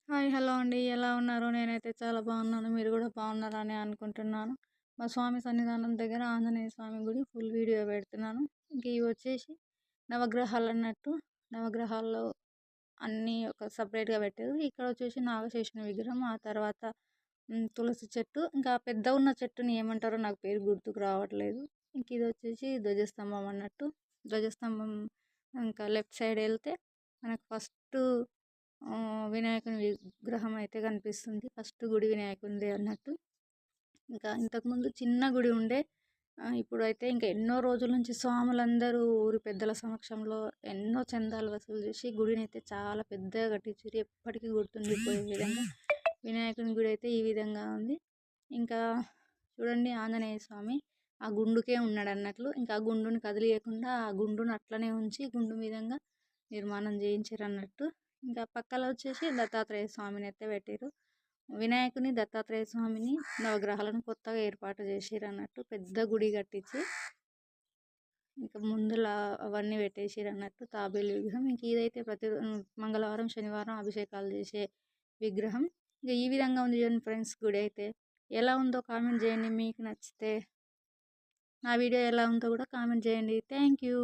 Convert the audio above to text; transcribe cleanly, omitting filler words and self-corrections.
Hi! Hello అండి. ఎలా ఉన్నారు? నేనైతే చాలా బాగున్నాను. మీరు గూడా బాగున్నారని అనుకుంటున్నాను. మా స్వామి సన్నిధానం దగ్గర ఆంజనేయ స్వామి గుడి ఫుల్ వీడియో పెడుతున్నాను. ఇంక ఇవి వచ్చేసి నవగ్రహాలన్నట్టు. నవగ్రహాల్లో అన్నీ ఒక సెపరేట్‌గా పెట్టారు. ఇక్కడ వచ్చేసి నాగశేషుని విగ్రహం, ఆ తర్వాత తులసి చెట్టు, ఇంకా పెద్దగున్న చెట్టుని ఏమంటారో నాకు పేరు గుర్తుకు రావట్లేదు. ఇంక ఇదొచ్చేసి ధ్వజస్తంభం అన్నట్టు. ధ్వజస్తంభం ఇంకా లెఫ్ట్ సైడ్ ఎళ్తే మనకు ఫస్టు వినాయకుని విగ్రహం అయితే కనిపిస్తుంది. ఫస్ట్ గుడి వినాయకునిదే అన్నట్టు. ఇంకా ఇంతకుముందు చిన్న గుడి ఉండే. ఇప్పుడైతే ఇంకా ఎన్నో రోజుల నుంచి స్వాములందరూ ఊరి పెద్దల సమక్షంలో ఎన్నో చందాలు వసూలు చేసి గుడినైతే చాలా పెద్దగా కట్టించారు. ఎప్పటికీ గుర్తుండిపోయే విధంగా వినాయకుని గుడి అయితే ఈ విధంగా ఉంది. ఇంకా చూడండి ఆంజనేయ స్వామి ఆ గుండుకే ఉన్నాడన్నట్లు. ఇంకా ఆ గుండుని కదిలియకుండా ఆ గుండును అట్లనే ఉంచి గుండు మీదంగా నిర్మాణం చేయించారన్నట్టు. ఇంకా పక్కల వచ్చేసి దత్తాత్రేయ స్వామిని అయితే పెట్టిర్రు. వినాయకుని, దత్తాత్రేయ స్వామిని, నవగ్రహాలను కొత్తగా ఏర్పాటు చేసిరన్నట్టు. పెద్ద గుడి కట్టించి ఇంకా ముందుల అవన్నీ పెట్టేసిరన్నట్టు తాబేలు విగ్రహం. ఇంక ఇదైతే మంగళవారం, శనివారం అభిషేకాలు చేసే విగ్రహం. ఇక ఈ విధంగా ఉంది చూడండి ఫ్రెండ్స్ గుడి అయితే. ఎలా ఉందో కామెంట్ చేయండి. మీకు నచ్చితే నా వీడియో ఎలా ఉందో కూడా కామెంట్ చేయండి. Thank you.